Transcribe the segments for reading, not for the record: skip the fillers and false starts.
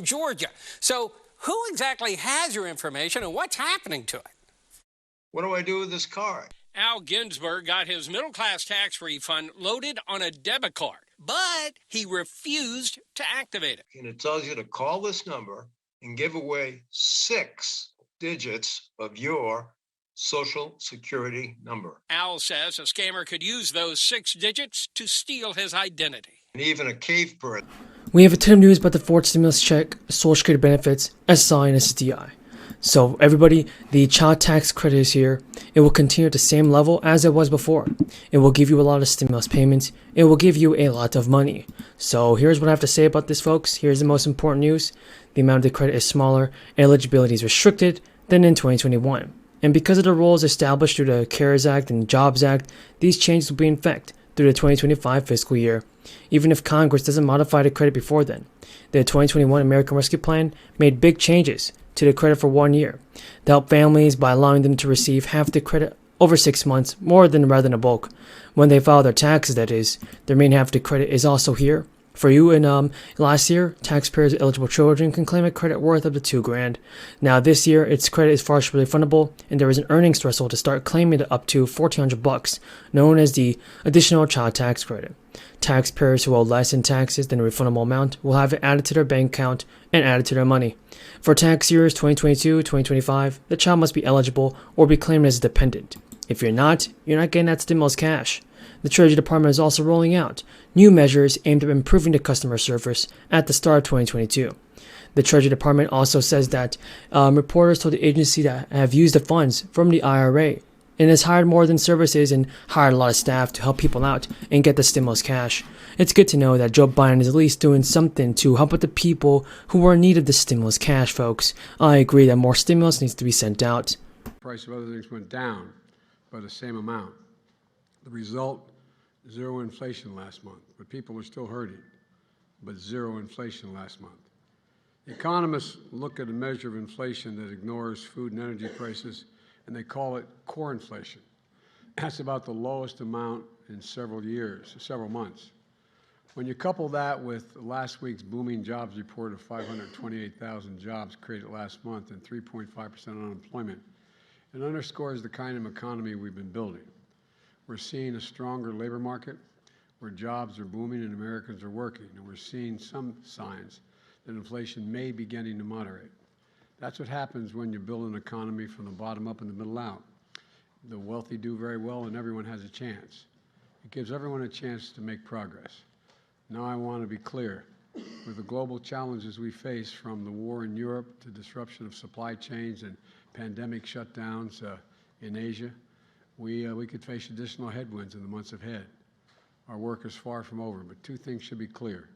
Georgia. So who exactly has your information and what's happening to it? What do I do with this card? Al Ginsberg got his middle-class tax refund loaded on a debit card, but he refused to activate it. And it tells you to call this number and give away 6 digits of your Social Security number. Al says a scammer could use those 6 digits to steal his identity. And even a cave person. We have a ton of news about the fourth stimulus check, Social Security benefits, SSI, and SSDI. So everybody, the child tax credit is here. It will continue at the same level as it was before. It will give you a lot of stimulus payments. It will give you a lot of money. So here's what I have to say about this, folks. Here's the most important news. The amount of the credit is smaller. Eligibility is restricted than in 2021. And because of the rules established through the CARES Act and Jobs Act, these changes will be in effect through the 2025 fiscal year, even if Congress doesn't modify the credit before then. The 2021 American Rescue Plan made big changes to the credit for 1 year to help families by allowing them to receive half the credit over 6 months, more than rather than a bulk. When they file their taxes, that is, their main half of the credit is also here. For you, in last year, taxpayers with eligible children can claim a credit worth up to $2,000. Now this year, its credit is partially refundable, and there is an earnings threshold to start claiming it up to $1,400, known as the additional child tax credit. Taxpayers who owe less in taxes than the refundable amount will have it added to their bank account and added to their money. For tax years 2022-2025, the child must be eligible or be claimed as a dependent. If you're not getting that stimulus cash. The Treasury Department is also rolling out new measures aimed at improving the customer service at the start of 2022. The Treasury Department also says that reporters told the agency that have used the funds from the IRA and has hired more than services and hired a lot of staff to help people out and get the stimulus cash. It's good to know that Joe Biden is at least doing something to help out the people who are in need of the stimulus cash, folks. I agree that more stimulus needs to be sent out. The price of other things went down by the same amount. The result, zero inflation last month, but people are still hurting, but zero inflation last month. Economists look at a measure of inflation that ignores food and energy prices, and they call it core inflation. That's about the lowest amount in several months. When you couple that with last week's booming jobs report of 528,000 jobs created last month and 3.5% unemployment, it underscores the kind of economy we've been building. We're seeing a stronger labor market where jobs are booming and Americans are working, and we're seeing some signs that inflation may be beginning to moderate. That's what happens when you build an economy from the bottom up and the middle out. The wealthy do very well and everyone has a chance. It gives everyone a chance to make progress. Now I want to be clear. With the global challenges we face, from the war in Europe to disruption of supply chains and pandemic shutdowns in Asia, we could face additional headwinds in the months ahead. Our work is far from over, but 2 things should be clear.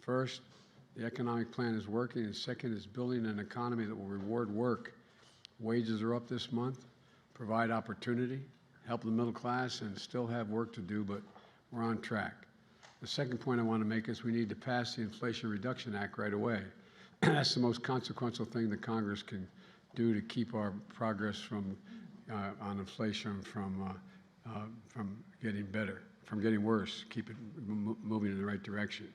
First, the economic plan is working, and second is building an economy that will reward work. Wages are up this month, provide opportunity, help the middle class, and still have work to do, but we're on track. The second point I want to make is we need to pass the Inflation Reduction Act right away. That's the most consequential thing that Congress can do to keep our progress on inflation from getting better, from getting worse, keep it moving in the right direction.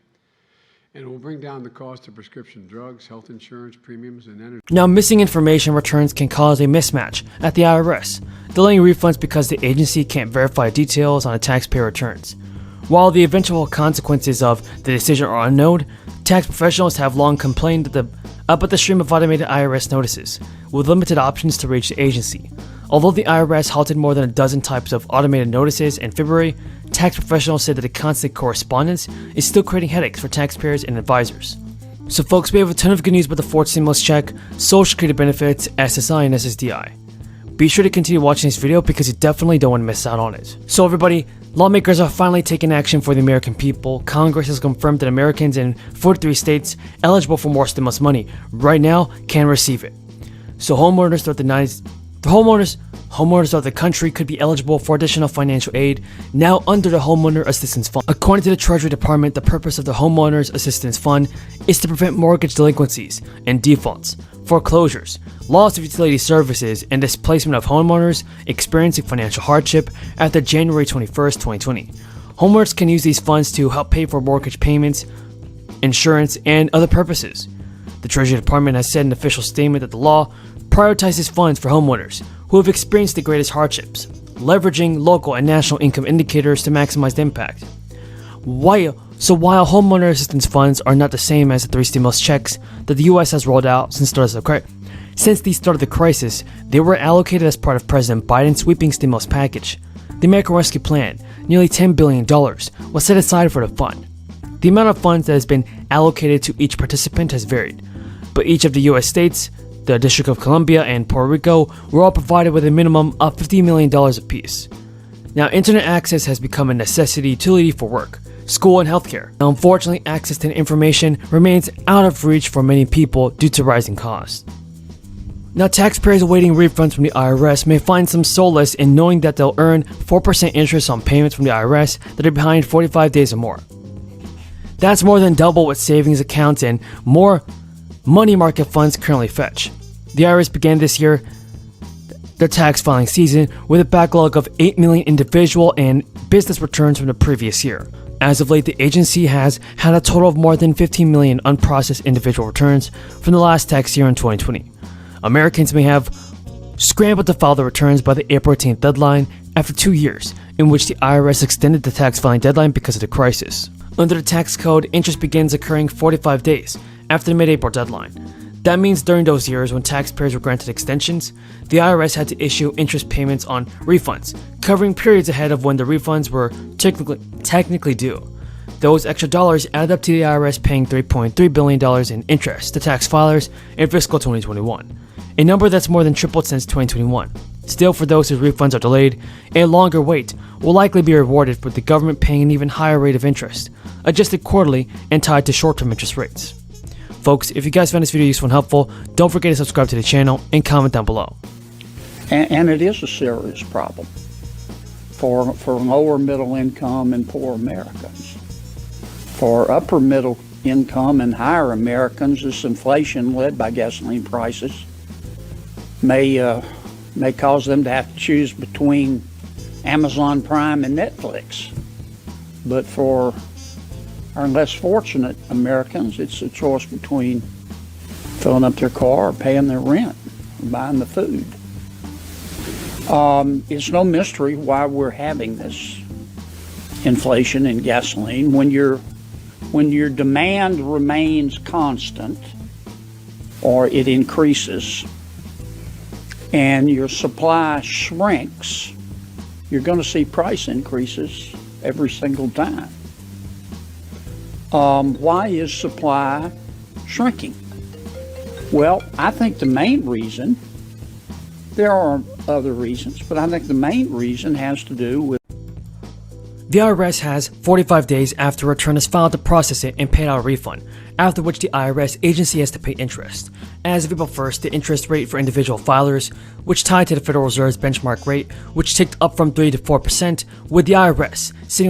And it will bring down the cost of prescription drugs, health insurance, premiums, and energy. Now, missing information returns can cause a mismatch at the IRS, delaying refunds because the agency can't verify details on a taxpayer returns. While the eventual consequences of the decision are unknown, tax professionals have long complained about the stream of automated IRS notices, with limited options to reach the agency. Although the IRS halted more than a dozen types of automated notices in February, tax professionals said that the constant correspondence is still creating headaches for taxpayers and advisors. So folks, we have a ton of good news about the fourth stimulus check, Social Security benefits, SSI, and SSDI. Be sure to continue watching this video because you definitely don't want to miss out on it. So everybody, lawmakers are finally taking action for the American people. Congress has confirmed that Americans in 43 states eligible for more stimulus money right now can receive it. So homeowners throughout the country could be eligible for additional financial aid now under the Homeowner Assistance Fund. According to the Treasury Department, the purpose of the Homeowners Assistance Fund is to prevent mortgage delinquencies and defaults, foreclosures, loss of utility services, and displacement of homeowners experiencing financial hardship after January 21st, 2020. Homeowners can use these funds to help pay for mortgage payments, insurance, and other purposes. The Treasury Department has said in an official statement that the law prioritizes funds for homeowners who have experienced the greatest hardships, leveraging local and national income indicators to maximize the impact. While homeowner assistance funds are not the same as the 3 stimulus checks that the U.S. has rolled out since the start of the crisis, they were allocated as part of President Biden's sweeping stimulus package. The American Rescue Plan, nearly $10 billion, was set aside for the fund. The amount of funds that has been allocated to each participant has varied, but each of the U.S. states, the District of Columbia, and Puerto Rico were all provided with a minimum of $50 million apiece. Now, internet access has become a necessity utility for work, school, and healthcare. Now, unfortunately, access to information remains out of reach for many people due to rising costs. Now, taxpayers awaiting refunds from the IRS may find some solace in knowing that they'll earn 4% interest on payments from the IRS that are behind 45 days or more. That's more than double what savings accounts and more money market funds currently fetch. The IRS began this year the tax filing season with a backlog of 8 million individual and business returns from the previous year. As of late, the agency has had a total of more than 15 million unprocessed individual returns from the last tax year in 2020. Americans may have scrambled to file their returns by the April 18th deadline after 2 years, in which the IRS extended the tax filing deadline because of the crisis. Under the tax code, interest begins occurring 45 days after the mid-April deadline. That means during those years when taxpayers were granted extensions, the IRS had to issue interest payments on refunds, covering periods ahead of when the refunds were technically due. Those extra dollars added up to the IRS paying $3.3 billion in interest to tax filers in fiscal 2021, a number that's more than tripled since 2021. Still, for those whose refunds are delayed, a longer wait will likely be rewarded with the government paying an even higher rate of interest, adjusted quarterly and tied to short-term interest rates. Folks, if you guys found this video useful and helpful, don't forget to subscribe to the channel and comment down below. And it is a serious problem for lower middle income and poor Americans. For upper middle income and higher Americans, this inflation led by gasoline prices may cause them to have to choose between Amazon Prime and Netflix. But for our less fortunate Americans, it's a choice between filling up their car or paying their rent or buying the food. It's no mystery why we're having this inflation in gasoline. When your demand remains constant or it increases and your supply shrinks, you're going to see price increases every single time. Why is supply shrinking? Well, I think the main reason, there are other reasons, but I think the main reason has to do with The IRS has 45 days after a return is filed to process it and pay out a refund, after which the IRS agency has to pay interest. As of April 1st, the interest rate for individual filers, which tied to the Federal Reserve's benchmark rate, which ticked up from 3 to 4%, with the IRS sitting